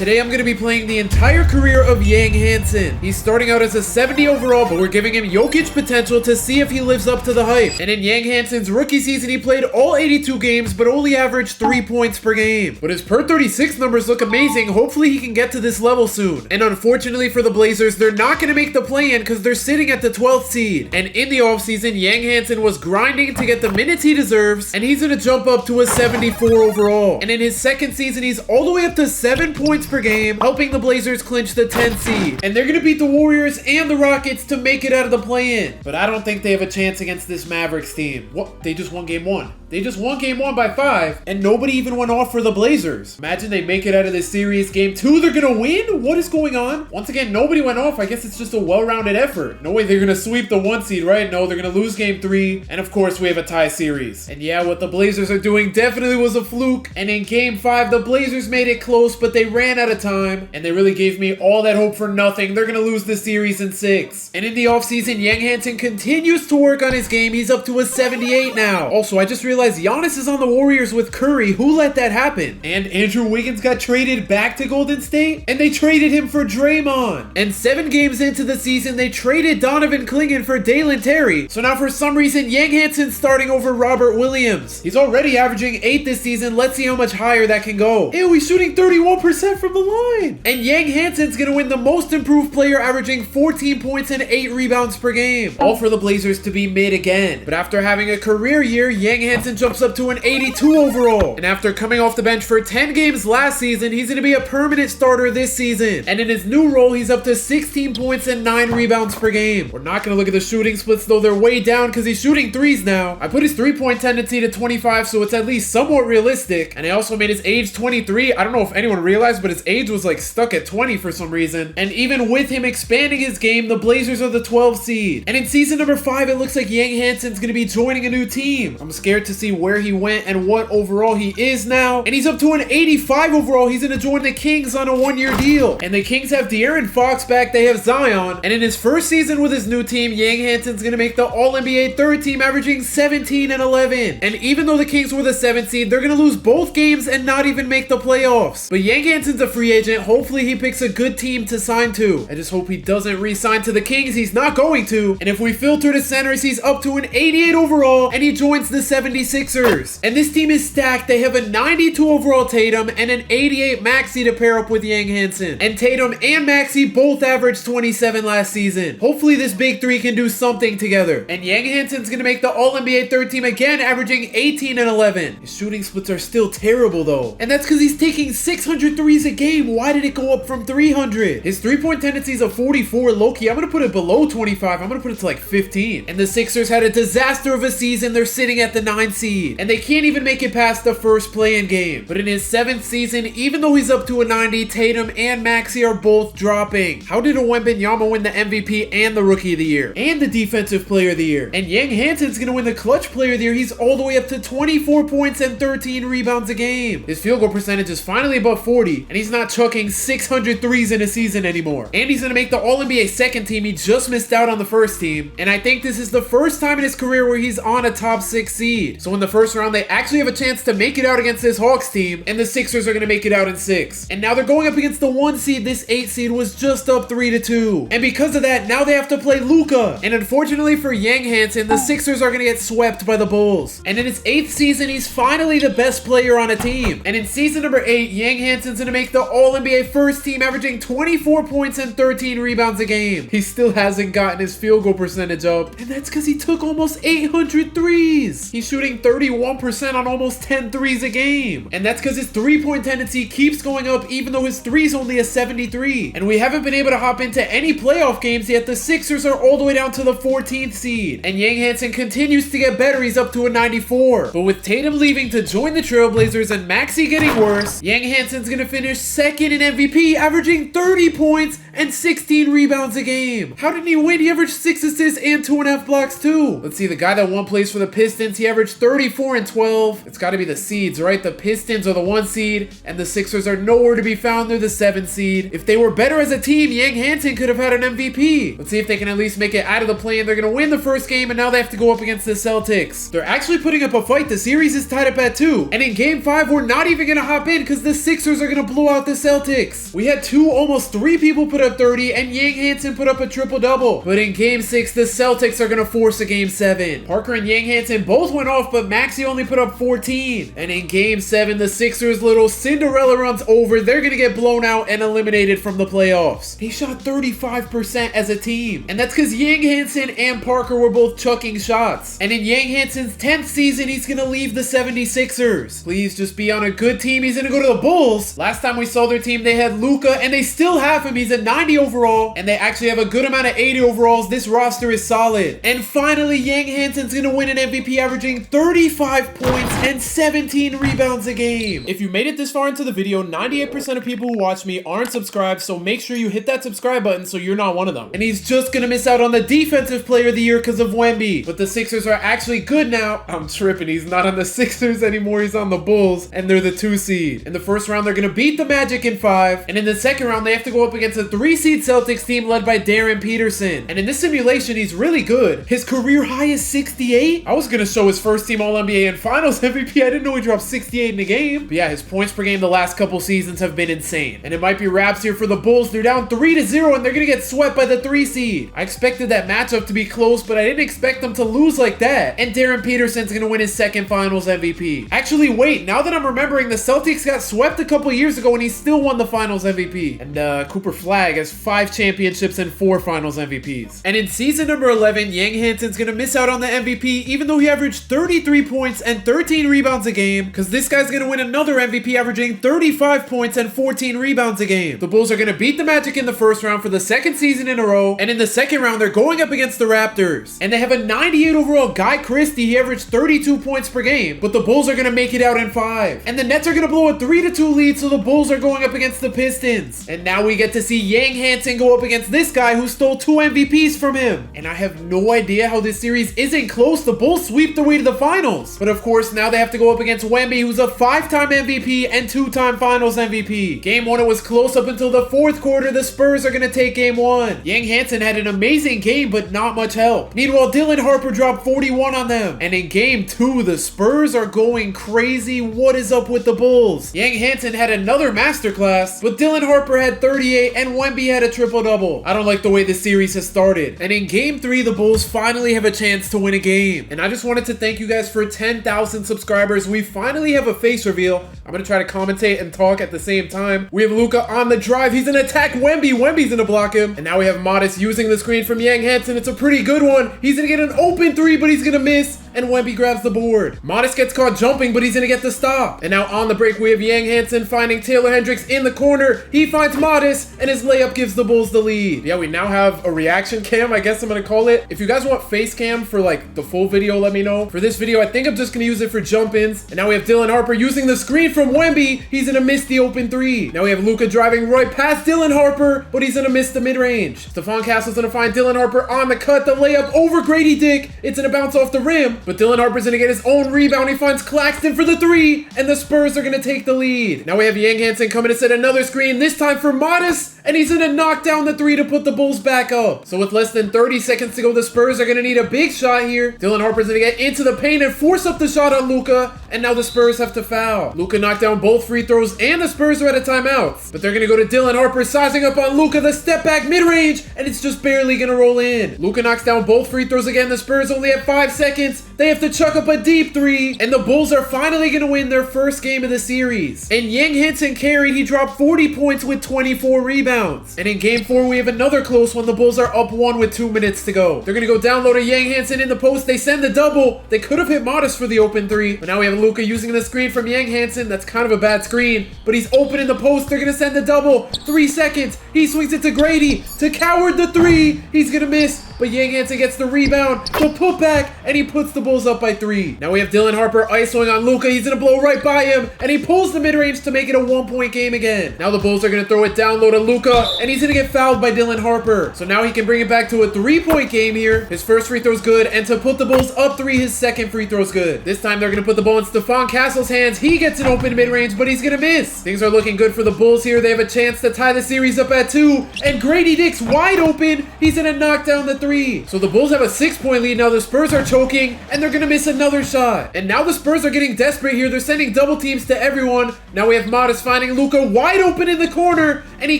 Today I'm going to be playing the entire career of Yang Hansen. He's starting out as a 70 overall, but we're giving him Jokic potential to see if he lives up to the hype. And in Yang Hansen's rookie season, he played all 82 games, but only averaged 3 points per game. But his per 36 numbers look amazing. Hopefully he can get to this level soon. And unfortunately for the Blazers, they're not going to make the play-in because they're sitting at the 12th seed. And in the offseason, Yang Hansen was grinding to get the minutes he deserves, and he's going to jump up to a 74 overall. And in his second season, he's all the way up to 7 points per game, helping the Blazers clinch the 10th seed. And they're going to beat the Warriors and the Rockets to make it out of the play-in. But I don't think they have a chance against this Mavericks team. What? They just won game 1. They just won game 1 by 5, and nobody even went off for the Blazers. Imagine they make it out of this series. Game 2, they're gonna win? What is going on? Once again, nobody went off. I guess it's just a well-rounded effort. No way they're gonna sweep the 1 seed, right? No, they're gonna lose game 3, and of course, we have a tie series. And yeah, what the Blazers are doing definitely was a fluke, and in game 5, the Blazers made it close, but they ran out of time, and they really gave me all that hope for nothing. They're gonna lose the series in 6. And in the offseason, Yang Hansen continues to work on his game. He's up to a 78 now. Also, I just realized Giannis is on the Warriors with Curry. Who let that happen? And Andrew Wiggins got traded back to Golden State, and they traded him for Draymond. And 7 games into the season, they traded Donovan Clingan for Dalen Terry. So now for some reason, Yang Hansen's starting over Robert Williams. He's already averaging 8 this season. Let's see how much higher that can go. Ew, he's shooting 31% from the line. And Yang Hansen's gonna win the most improved player, averaging 14 points and 8 rebounds per game. All for the Blazers to be mid again. But after having a career year, Yang Hansen jumps up to an 82 overall. And after coming off the bench for 10 games last season, he's gonna be a permanent starter this season. And in his new role, he's up to 16 points and 9 rebounds per game. We're not gonna look at the shooting splits, though. They're way down because he's shooting threes now. I put his 3-point tendency to 25, so it's at least somewhat realistic. And I also made his age 23. I don't know if anyone realized, but his age was like stuck at 20 for some reason. And even with him expanding his game, the Blazers are the 12th seed. And in season number 5, it looks like Yang Hansen's gonna be joining a new team. I'm scared to see where he went and what overall he is now. And he's up to an 85 overall. He's gonna join the Kings on a 1-year deal. And the Kings have De'Aaron Fox back. They have Zion. And in his first season with his new team, Yang Hansen's gonna make the All-NBA third team, averaging 17 and 11. And even though the Kings were the 7th seed, they're gonna lose both games and not even make the playoffs. But Yang Hansen's a free agent. Hopefully he picks a good team to sign to. I just hope he doesn't re-sign to the Kings. He's not going to. And if we filter to centers, he's up to an 88 overall, and he joins the 76ers. And this team is stacked. They have a 92 overall Tatum and an 88 Maxey to pair up with Yang Hansen. And Tatum and Maxey both averaged 27 last season. Hopefully this big three can do something together. And Yang Hansen's gonna make the All-NBA third team again, averaging 18 and 11. His shooting splits are still terrible though. And that's because he's taking 600 threes a game. Why did it go up from 300? His 3-point tendency is a 44. Low-key, I'm gonna put it below 25. I'm gonna put it to like 15. And the Sixers had a disaster of a season. They're sitting at the 9th seed. And they can't even make it past the first play-in game. But in his 7th season, even though he's up to a 90, Tatum and Maxey are both dropping. How did Wembanyama win the MVP and the Rookie of the Year? And the Defensive Player of the Year? And Yang Hansen's gonna win the Clutch Player of the Year. He's all the way up to 24 points and 13 rebounds a game. His field goal percentage is finally above 40, and he's not chucking 600 threes in a season anymore. And he's gonna make the All-NBA second team. He just missed out on the first team. And I think this is the first time in his career where he's on a top 6 seed. So in the first round, they actually have a chance to make it out against this Hawks team, and the Sixers are going to make it out in 6. And now they're going up against the 1 seed. This 8 seed was just up 3-2. And because of that, now they have to play Luka. And unfortunately for Yang Hansen, the Sixers are going to get swept by the Bulls. And in his 8th season, he's finally the best player on a team. And in season number 8, Yang Hansen's going to make the All-NBA first team, averaging 24 points and 13 rebounds a game. He still hasn't gotten his field goal percentage up, and that's because he took almost 800 threes. He's shooting 31% on almost 10 threes a game. And that's because his 3-point tendency keeps going up even though his 3's only a 73. And we haven't been able to hop into any playoff games yet. The Sixers are all the way down to the 14th seed. And Yang Hansen continues to get better. He's up to a 94. But with Tatum leaving to join the Trailblazers and Maxey getting worse, Yang Hansen's gonna finish 2nd in MVP, averaging 30 points and 16 rebounds a game. How did he win? He averaged 6 assists and 2.5 blocks too. Let's see, the guy that won plays for the Pistons, he averaged 34 and 12. It's got to be the seeds, right? The Pistons are the 1 seed, and the Sixers are nowhere to be found. They're the 7 seed. If they were better as a team, Yang Hansen could have had an MVP. Let's see if they can at least make it out of the play-in. They're going to win the first game, and now they have to go up against the Celtics. They're actually putting up a fight. The series is tied up at 2. And in game 5, we're not even going to hop in because the Sixers are going to blow out the Celtics. We had almost 3 people put up 30, and Yang Hansen put up a triple-double. But in game 6, the Celtics are going to force a game 7. Parker and Yang Hansen both went off, but Maxey only put up 14. And in game 7, the Sixers' little Cinderella run's over. They're going to get blown out and eliminated from the playoffs. They shot 35% as a team. And that's because Yang Hansen and Parker were both chucking shots. And in Yang Hansen's 10th season, he's going to leave the 76ers. Please just be on a good team. He's going to go to the Bulls. Last time we saw their team, they had Luka, and they still have him. He's a 90 overall, and they actually have a good amount of 80 overalls. This roster is solid. And finally, Yang Hansen's going to win an MVP, averaging 35 points and 17 rebounds a game. If you made it this far into the video, 98% of people who watch me aren't subscribed, so make sure you hit that subscribe button so you're not one of them. And he's just going to miss out on the Defensive Player of the Year because of Wemby. But the Sixers are actually good now. I'm tripping. He's not on the Sixers anymore. He's on the Bulls, and they're the 2 seed. In the first round, they're going to beat the Magic in 5. And in the second round, they have to go up against a 3 seed Celtics team led by Darren Peterson. And in this simulation, he's really good. His career high is 68. I was going to show his first team All-NBA and Finals MVP. I didn't know he dropped 68 in a game. But yeah, his points per game the last couple seasons have been insane. And it might be wraps here for the Bulls. They're down 3-0, and they're going to get swept by the 3 seed. I expected that matchup to be close, but I didn't expect them to lose like that. And Darren Peterson's going to win his second Finals MVP. Actually, wait, now that I'm remembering, the Celtics got swept a couple years ago, and he still won the Finals MVP. And Cooper Flagg has 5 championships and 4 Finals MVPs. And in season number 11, Yang Hansen's going to miss out on the MVP, even though he averaged 33 points and 13 rebounds a game, because this guy's going to win another MVP, averaging 35 points and 14 rebounds a game. The Bulls are going to beat the Magic in the first round for the second season in a row, and in the second round, they're going up against the Raptors. And they have a 98 overall Guy Christie. He averaged 32 points per game, but the Bulls are going to make it out in 5. And the Nets are going to blow a 3-2 lead, so the Bulls are going up against the Pistons. And now we get to see Yang Hansen go up against this guy who stole 2 MVPs from him. And I have no idea how this series isn't close. The Bulls sweep their way to the finals. But of course, now they have to go up against Wemby, who's a 5-time MVP and 2-time Finals MVP. Game 1, it was close up until the 4th quarter. The Spurs are going to take game 1. Yang Hansen had an amazing game, but not much help. Meanwhile, Dylan Harper dropped 41 on them. And in game 2, the Spurs are going crazy. What is up with the Bulls? Yang Hansen had another masterclass, but Dylan Harper had 38 and Wemby had a triple-double. I don't like the way this series has started. And in game 3, the Bulls finally have a chance to win a game. And I just wanted to thank you guys for 10,000 subscribers. We finally have a face reveal. I'm going to try to commentate and talk at the same time. We have Luka on the drive. He's going to attack Wemby. Wemby's going to block him. And now we have Modest using the screen from Yang Hansen. It's a pretty good one. He's going to get an open 3, but he's going to miss. And Wemby grabs the board. Modest gets caught jumping, but he's going to get the stop. And now on the break, we have Yang Hansen finding Taylor Hendricks in the corner. He finds Modest, and his layup gives the Bulls the lead. Yeah, we now have a reaction cam, I guess I'm going to call it. If you guys want face cam for like the full video, let me know. For this video, I think I'm just going to use it for jump-ins. And now we have Dylan Harper using the screen from Wemby. He's going to miss the open 3. Now we have Luka driving right past Dylan Harper, but he's going to miss the mid-range. Stephon Castle's going to find Dylan Harper on the cut. The layup over Grady Dick. It's going to bounce off the rim, but Dylan Harper's going to get his own rebound. He finds Claxton for the 3, and the Spurs are going to take the lead. Now we have Yang Hansen coming to set another screen, this time for Modest, and he's going to knock down the 3 to put the Bulls back up. So with less than 30 seconds to go, the Spurs are going to need a big shot here. Dylan Harper's going to get into the paint and force up the shot on Luka, and now the Spurs have to foul. Luka knocked down both free throws, and the Spurs are out of timeouts. But they're going to go to Dylan Harper, sizing up on Luka, the step back mid-range, and it's just barely going to roll in. Luka knocks down both free throws again. The Spurs only have 5 seconds. They have to chuck up a deep 3, and the Bulls are finally going to win their first game of the series. And Yang Hansen carried. He dropped 40 points with 24 rebounds. And in game 4, we have another close one. The Bulls are up 1 with 2 minutes to go. They're going to go down low to Yang Hansen in the post. They send the double. They could have hit Modest for the open 3, but now we have Luka using the screen from Yang Hansen. That's kind of a bad screen, but he's open in the post. They're going to send the double. 3 seconds. He swings it to Grady. To Coward the 3. He's going to miss, but Yang Hansen gets the rebound, the putback, and he puts the Bulls up by 3. Now we have Dylan Harper isoing on Luka. He's gonna blow right by him, and he pulls the mid-range to make it a 1-point game again. Now the Bulls are gonna throw it down low to Luka, and he's gonna get fouled by Dylan Harper. So now he can bring it back to a 3-point game here. His first free throw's good, and to put the Bulls up 3, his second free throw's good. This time they're gonna put the ball in Stephon Castle's hands. He gets an open mid-range, but he's gonna miss. Things are looking good for the Bulls here. They have a chance to tie the series up at 2, and Grady Dick's wide open. He's gonna knock down the 3. So the Bulls have a 6-point lead. Now the Spurs are choking, and they're gonna miss another shot. And now the Spurs are getting desperate here. They're sending double teams to everyone. Now we have Modest finding Luka wide open in the corner, and he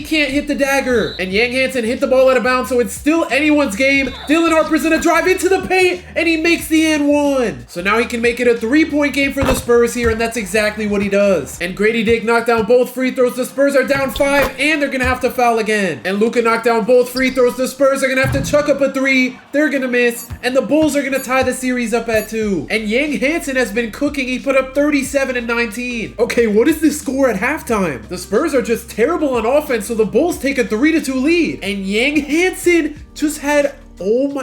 can't hit the dagger. And Yang Hansen hit the ball out of bounds, so it's still anyone's game. Dylan Harper's gonna drive into the paint, and he makes the and 1. So now he can make it a 3-point game for the Spurs here, and that's exactly what he does. And Grady Dick knocked down both free throws. The Spurs are down 5, and they're gonna have to foul again. And Luka knocked down both free throws. The Spurs are gonna have to chuck up a 3. They're gonna miss, and the Bulls are gonna tie the series up at 2. And Yang Hansen has been cooking. He put up 37 and 19. Okay, what is this score at halftime? The Spurs are just terrible on offense, so the Bulls take a 3-2 lead. And Yang Hansen just had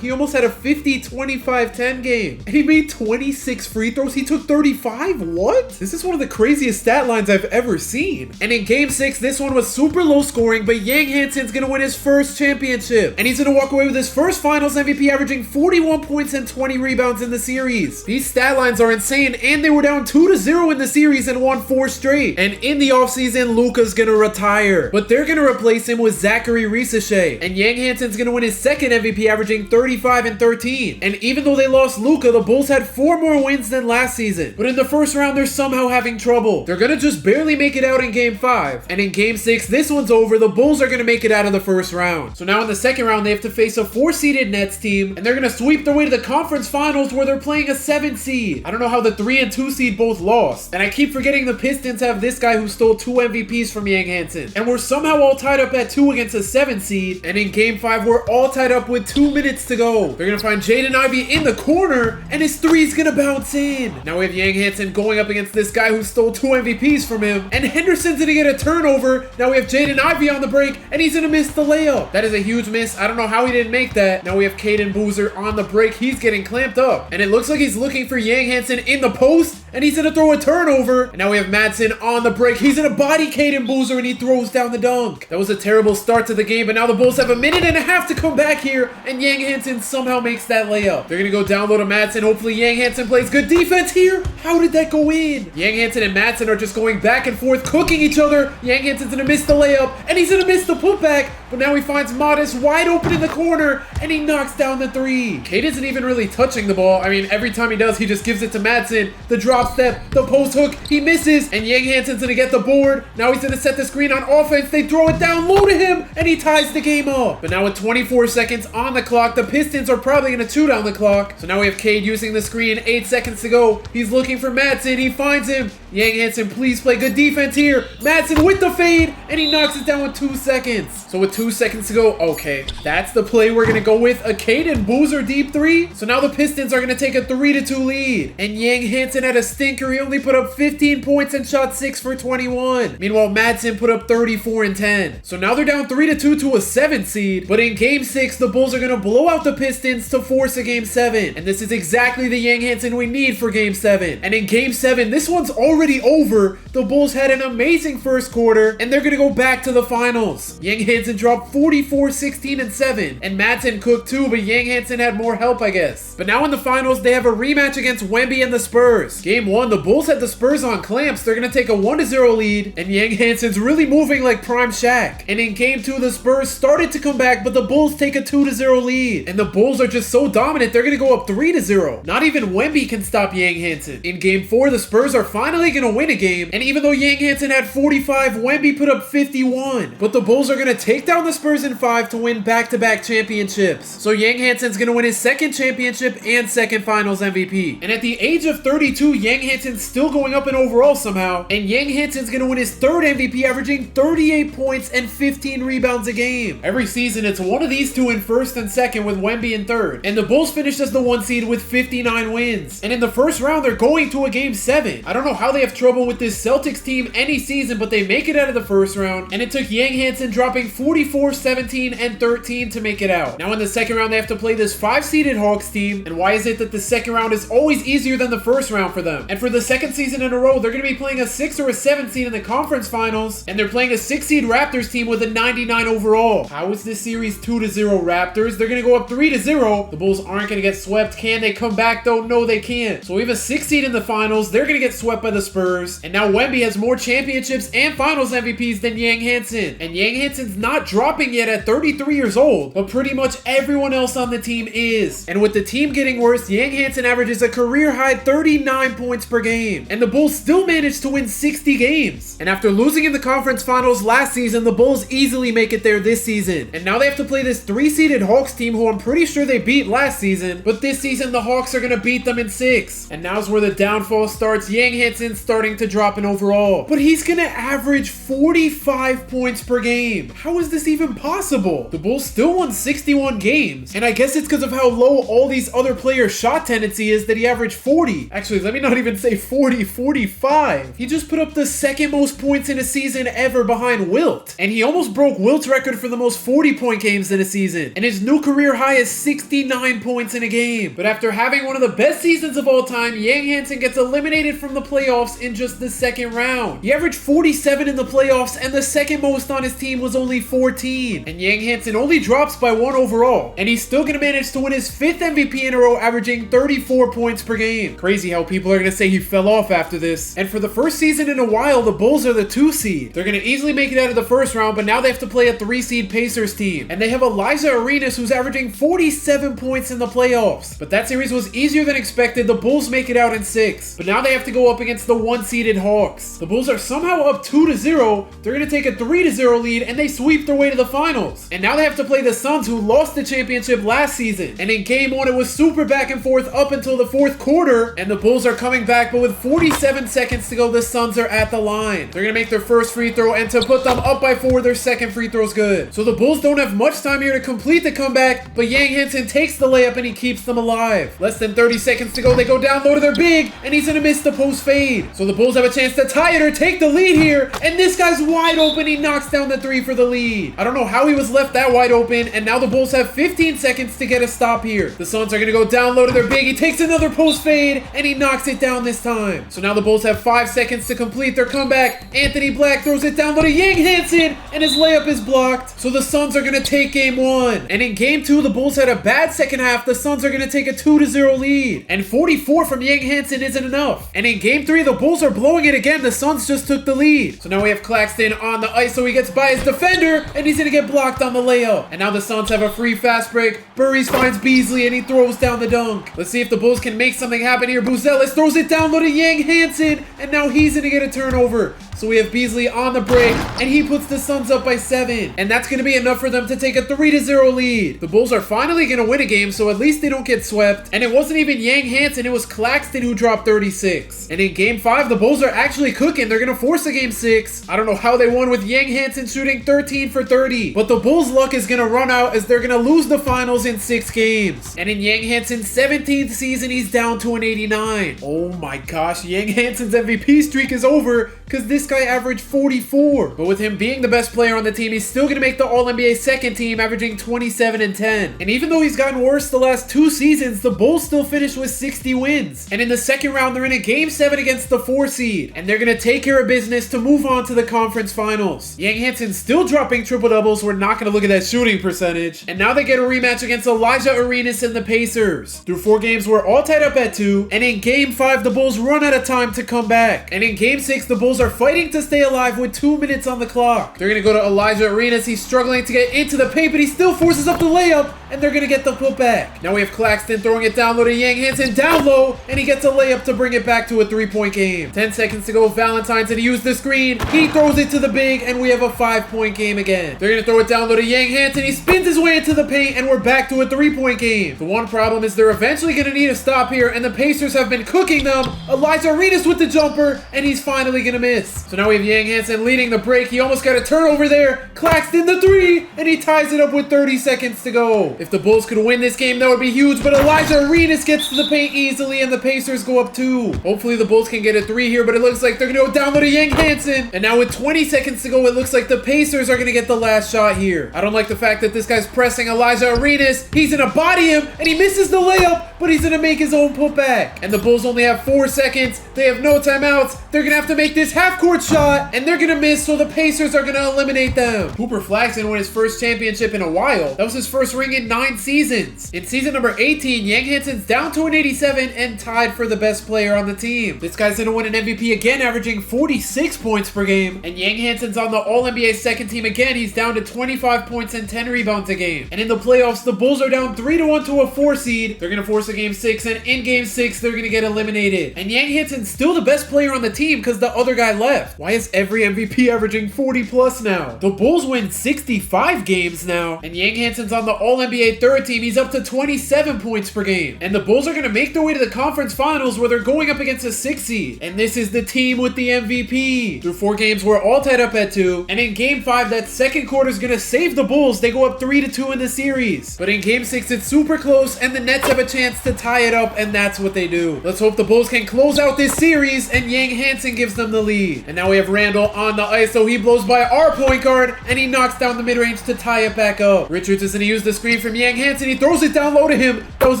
he almost had a 50-25-10 game. And he made 26 free throws. He took 35? What? This is one of the craziest stat lines I've ever seen. And in game 6, this one was super low scoring, but Yang Hansen's gonna win his first championship. And he's gonna walk away with his first finals MVP, averaging 41 points and 20 rebounds in the series. These stat lines are insane, and they were down 2-0 in the series and won 4 straight. And in the offseason, Luka's gonna retire. But they're gonna replace him with Zachary Risachet. And Yang Hansen's gonna win his second MVP, averaging 35 and 13. And even though they lost Luka, the Bulls had 4 more wins than last season. But in the first round, they're somehow having trouble. They're gonna just barely make it out in game 5. And in game 6, this one's over. The Bulls are gonna make it out of the first round. So now in the second round, they have to face a 4-seeded Nets team, and they're gonna sweep their way to the conference finals where they're playing a 7 seed. I don't know how the 3 and 2 seed both lost. And I keep forgetting the Pistons have this guy who stole 2 MVPs from Yang Hansen. And we're somehow all tied up at 2 against a 7 seed. And in game 5, we're all tied up with 2 minutes to go. They're gonna find Jaden Ivey in the corner, and his 3's gonna bounce in. Now we have Yang Hansen going up against this guy who stole 2 MVPs from him, and Henderson's gonna get a turnover. Now we have Jaden Ivey on the break, and he's gonna miss the layup. That is a huge miss. I don't know how he didn't make that. Now we have Caden Boozer on the break. He's getting clamped up, and it looks like he's looking for Yang Hansen in the post, and he's gonna throw a turnover. And now we have Madsen on the break. He's gonna body Caden Boozer, and he throws down the dunk. That was a terrible start to the game, but now the Bulls have a minute and a half to come back here, and Yang Hansen somehow makes that layup. They're gonna go down low to Madsen. Hopefully Yang Hansen plays good defense here. How did that go in? Yang Hansen and Madsen are just going back and forth, cooking each other. Yang Hansen's gonna miss the layup, and he's gonna miss the putback, but now he finds Modest wide open in the corner, and he knocks down the 3. Cade isn't even really touching the ball. I mean, every time he does, he just gives it to Madsen. The drop step, the post hook, he misses, and Yang Hansen's gonna get the board. Now he's gonna set the screen on offense. They throw it down low to him, and he ties the game up. But now with 24 seconds on the clock, the Pistons are probably gonna chew down the clock. So now we have Cade using the screen, 8 seconds to go. He's looking for Madsen, he finds him. Yang Hansen, please play good defense here. Madsen with the fade, and he knocks it down with 2 seconds. So with 2 seconds to go, okay, that's the play we're gonna go with. A Caden Boozer deep 3. So now the Pistons are gonna take a 3-2 lead. And Yang Hansen had a stinker. He only put up 15 points and shot 6 for 21. Meanwhile, Madsen put up 34 and 10. So now they're down 3-2 to a 7 seed. But in game 6, the Bulls are gonna blow out the Pistons to force a game 7. And this is exactly the Yang Hansen we need for game 7. And in game 7, this one's already over. The Bulls had an amazing first quarter, and they're gonna go back to the finals. Yang Hansen dropped 44, 16, and 7. And Madsen cooked too, but Yang Hansen had more help, I guess. But now in the finals, they have a rematch against Wemby and the Spurs. Game 1, the Bulls had the Spurs on clamps. They're gonna take a 1-0 lead, and Yang Hansen's really moving like prime Shaq. And in game 2, the Spurs started to come back, but the Bulls take a 2-0 lead. And the Bulls are just so dominant, they're gonna go up 3-0. Not even Wemby can stop Yang Hansen. In game 4, the Spurs are finally gonna win a game, and even though Yang Hansen had 45, Wemby put up 51. But the Bulls are gonna take down the Spurs in 5 to win back-to-back championships. So Yang Hansen's gonna win his second championship and second finals MVP. And at the age of 32, Yang Hansen's still going up in overall somehow, and Yang Hansen's gonna win his third MVP, averaging 38 points and 15 rebounds a game. Every season, it's one of these two in first and second with Wemby in third. And the Bulls finished as the 1 seed with 59 wins. And in the first round, they're going to a game 7. I don't know how they they have trouble with this Celtics team any season, but they make it out of the first round, and it took Yang Hansen dropping 44, 17, and 13 to make it out. Now in the second round, they have to play this 5-seeded Hawks team, and why is it that the second round is always easier than the first round for them? And for the second season in a row, they're going to be playing a 6 or a 7 seed in the conference finals, and they're playing a 6-seed Raptors team with a 99 overall. How is this series 2-0 Raptors? They're going to go up 3-0. The Bulls aren't going to get swept. Can they come back though? No, they can't. So we have a 6 seed in the finals. They're going to get swept by the Spurs. And now Wemby has more championships and finals MVPs than Yang Hansen. And Yang Hansen's not dropping yet at 33 years old, but pretty much everyone else on the team is. And with the team getting worse, Yang Hansen averages a career high 39 points per game. And the Bulls still managed to win 60 games. And after losing in the conference finals last season, the Bulls easily make it there this season. And now they have to play this 3-seeded Hawks team who I'm pretty sure they beat last season, but this season the Hawks are going to beat them in 6. And now's where the downfall starts. Yang Hansen starting to drop in overall, but he's going to average 45 points per game. How is this even possible? The Bulls still won 61 games, and I guess it's because of how low all these other players' shot tendency is that he averaged 40. Actually, let me not even say 40, 45. He just put up the second most points in a season ever behind Wilt, and he almost broke Wilt's record for the most 40-point games in a season, and his new career high is 69 points in a game. But after having one of the best seasons of all time, Yang Hansen gets eliminated from the playoffs in just the second round. He averaged 47 in the playoffs, and the second most on his team was only 14. And Yang Hansen only drops by 1 overall, and he's still gonna manage to win his 5th MVP in a row, averaging 34 points per game. Crazy how people are gonna say he fell off after this. And for the first season in a while, the Bulls are the 2 seed. They're gonna easily make it out of the first round, but now they have to play a 3-seed Pacers team. And they have Elijah Arenas, who's averaging 47 points in the playoffs. But that series was easier than expected. The Bulls make it out in 6. But now they have to go up against the 1-seeded Hawks. The Bulls are somehow up 2-0. They're gonna take a 3-0 lead, and they sweep their way to the finals. And now they have to play the Suns, who lost the championship last season. And in game 1, it was super back and forth up until the 4th quarter. And the Bulls are coming back, but with 47 seconds to go, the Suns are at the line. They're gonna make their first free throw, and to put them up by 4, their second free throw's good. So the Bulls don't have much time here to complete the comeback, but Yang Hansen takes the layup and he keeps them alive. Less than 30 seconds to go, they go down low to their big, and he's gonna miss the post fade. So the Bulls have a chance to tie it or take the lead here, and this guy's wide open. He knocks down the 3 for the lead. I don't know how he was left that wide open, and now the Bulls have 15 seconds to get a stop here. The Suns are gonna go down low to their big. He takes another post fade, and he knocks it down this time. So now the Bulls have 5 seconds to complete their comeback. Anthony Black throws it down low to Yang Hansen, and his layup is blocked. So the Suns are gonna take game 1. And in game 2, the Bulls had a bad second half. The Suns are gonna take a 2-0 lead. And 44 from Yang Hansen isn't enough. And in game 3, the Bulls are blowing it again. The Suns just took the lead. So now we have Claxton on the ice, so he gets by his defender, and he's gonna get blocked on the layup. And now the Suns have a free fast break. Burries finds Beasley, and he throws down the dunk. Let's see if the Bulls can make something happen here. Buzelis throws it down low to Yang Hansen, and now he's gonna get a turnover. So we have Beasley on the break, and he puts the Suns up by 7. And that's going to be enough for them to take a 3-0 lead. The Bulls are finally going to win a game, so at least they don't get swept. And it wasn't even Yang Hansen, it was Claxton who dropped 36. And in game 5, the Bulls are actually cooking. They're going to force a game 6. I don't know how they won with Yang Hansen shooting 13 for 30. But the Bulls' luck is going to run out as they're going to lose the finals in 6 games. And in Yang Hansen's 17th season, he's down to an 89. Oh my gosh, Yang Hansen's MVP streak is over because this guy averaged 44. But with him being the best player on the team, he's still going to make the All-NBA second team, averaging 27 and 10. And even though he's gotten worse the last 2 seasons, the Bulls still finished with 60 wins. And in the second round, they're in a game 7 against the 4 seed. And they're going to take care of business to move on to the conference finals. Yang Hansen still dropping triple-doubles. We're not going to look at that shooting percentage. And now they get a rematch against Elijah Arenas and the Pacers. Through 4 games, we're all tied up at 2. And in game 5, the Bulls run out of time to come back. And in game 6, the Bulls are fighting to stay alive with 2 minutes on the clock. They're going to go to Elijah Arenas. He's struggling to get into the paint, but he still forces up the layup, and they're going to get the putback. Now we have Claxton throwing it down low to Yang Hansen down low, and he gets a layup to bring it back to a 3-point game. 10 seconds to go. Valentine's going to use the screen. He throws it to the big, and we have a 5-point game again. They're going to throw it down low to Yang Hansen. He spins his way into the paint, and we're back to a 3-point game. The one problem is they're eventually going to need a stop here, and the Pacers have been cooking them. Elijah Arenas with the jumper, and he's finally going to miss. So now we have Yang Hansen leading the break. He almost got a turnover there. Claxton the three, and he ties it up with 30 seconds to go. If the Bulls could win this game, that would be huge, but Elijah Arenas gets to the paint easily, and the Pacers go up 2. Hopefully the Bulls can get a 3 here, but it looks like they're going to go down low to Yang Hansen. And now with 20 seconds to go, it looks like the Pacers are going to get the last shot here. I don't like the fact that this guy's pressing Elijah Arenas. He's going to body him, and he misses the layup, but he's going to make his own putback. And the Bulls only have 4 seconds. They have no timeouts. They're going to have to make this half-court shot, and they're going to miss, so the Pacers are going to eliminate them. Hooper Flaxen won his first championship in a while. That was his first ring in 9 seasons. In season number 18, Yang Hansen's down to an 87 and tied for the best player on the team. This guy's going to win an MVP again, averaging 46 points per game. And Yang Hansen's on the All-NBA second team again. He's down to 25 points and 10 rebounds a game. And in the playoffs, the Bulls are down 3-1 to a 4 seed. They're going to force a game 6, and in game 6, they're going to get eliminated. And Yang Hansen's still the best player on the team because the other guy left. Why is every MVP averaging 40 plus now? The Bulls win 65 games now, and Yang Hansen's on the All-NBA third team. He's up to 27 points per game. And the Bulls are going to make their way to the conference finals where they're going up against a 6 seed. And this is the team with the MVP. Through 4 games, we're all tied up at 2. And in game 5, that second quarter is going to save the Bulls. They go up 3-2 in the series. But in game 6, it's super close, and the Nets have a chance to tie it up, and that's what they do. Let's hope the Bulls can close out this series, and Yang Hansen gives them the lead. And now we have Randall on the ice, so he blows by our point guard, and he knocks down the mid-range to tie it back up. Richards is going to use the screen from Yang Hansen. He throws it down low to him. That was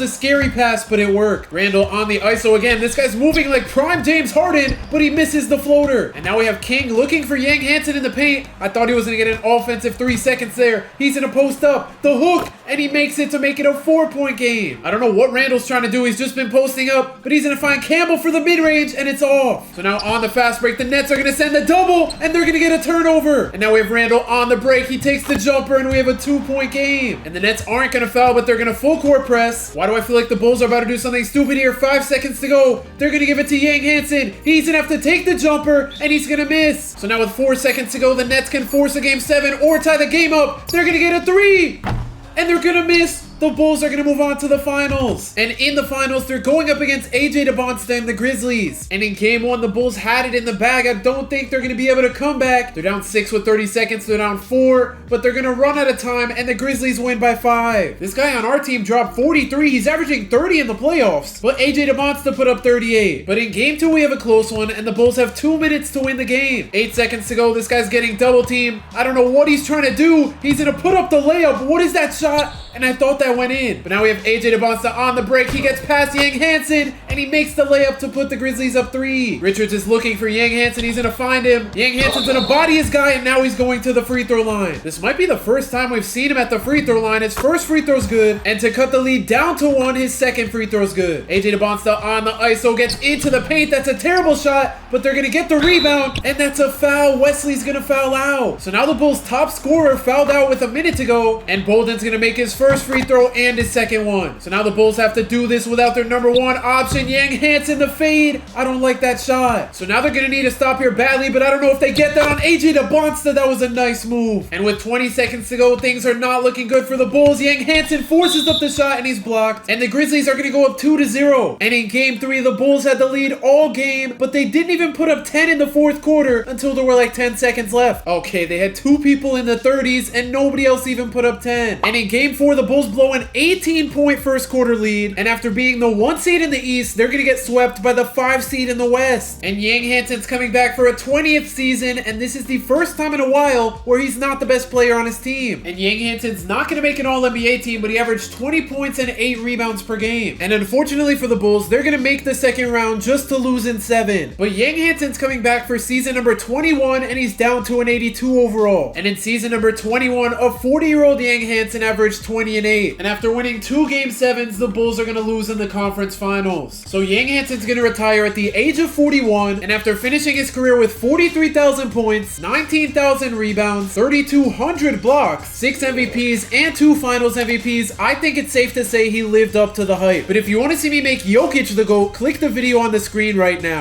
a scary pass, but it worked. Randall on the ISO again. This guy's moving like prime James Harden, but he misses the floater. And now we have King looking for Yang Hansen in the paint. I thought he was going to get an offensive 3 seconds there. He's going to post up the hook, and he makes it to make it a 4-point game. I don't know what Randall's trying to do. He's just been posting up, but he's going to find Campbell for the mid-range, and it's off. So now on the fast break, the Nets are going to send the double, and they're going to get a turnover. And now we have Randall on the break. He takes the jumper, and we have a 2-point game. And the Nets aren't going to foul, but they're going to full court press. Why do I feel like the Bulls are about to do something stupid here? 5 seconds to go. They're going to give it to Yang Hansen. He's going to have to take the jumper, and he's going to miss. So now with 4 seconds to go, the Nets can force a game 7 or tie the game up. They're going to get a 3, and they're going to miss. The Bulls are going to move on to the finals. And in the finals, they're going up against AJ DeBonsta and the Grizzlies. And in game 1, the Bulls had it in the bag. I don't think they're going to be able to come back. They're down 6 with 30 seconds. They're down 4, but they're going to run out of time, and the Grizzlies win by 5. This guy on our team dropped 43. He's averaging 30 in the playoffs, but AJ DeBonsta put up 38. But in game 2, we have a close one, and the Bulls have 2 minutes to win the game. 8 seconds to go. This guy's getting double teamed. I don't know what he's trying to do. He's going to put up the layup. What is that shot? And I thought that went in. But now we have AJ DeBonsta on the break. He gets past Yang Hansen, and he makes the layup to put the Grizzlies up 3. Richards is looking for Yang Hansen. He's going to find him. Yang Hansen's going to body his guy, and now he's going to the free throw line. This might be the first time we've seen him at the free throw line. His first free throw's good, and to cut the lead down to 1, his second free throw's good. AJ DeBonsta on the ISO gets into the paint. That's a terrible shot, but they're going to get the rebound, and that's a foul. Wesley's going to foul out. So now the Bulls' top scorer fouled out with a minute to go, and Bolden's going to make his first free throw and his second one. So now the Bulls have to do this without their number 1 option, Yang Hansen, the fade. I don't like that shot. So now they're going to need to stop here badly, but I don't know if they get that on AJ DeBonsta. That was a nice move. And with 20 seconds to go, things are not looking good for the Bulls. Yang Hansen forces up the shot, and he's blocked. And the Grizzlies are going to go up 2-0. And in game 3, the Bulls had the lead all game, but they didn't even put up 10 in the 4th quarter until there were like 10 seconds left. Okay, they had 2 people in the 30s, and nobody else even put up 10. And in game 4, the Bulls blow an 18-point first quarter lead, and after being the 1 seed in the East, they're gonna get swept by the 5 seed in the West. And Yang Hansen's coming back for a 20th season, and this is the first time in a while where he's not the best player on his team. And Yang Hansen's not gonna make an All-NBA team, but he averaged 20 points and 8 rebounds per game. And unfortunately for the Bulls, they're gonna make the second round just to lose in 7. But Yang Hansen's coming back for season number 21, and he's down to an 82 overall. And in season number 21, a 40-year-old Yang Hansen averaged 20 and 8. And after winning 2 Game 7s, the Bulls are going to lose in the conference finals. So Yang Hansen's going to retire at the age of 41, and after finishing his career with 43,000 points, 19,000 rebounds, 3,200 blocks, 6 MVPs, and 2 finals MVPs, I think it's safe to say he lived up to the hype. But if you want to see me make Jokic the GOAT, click the video on the screen right now.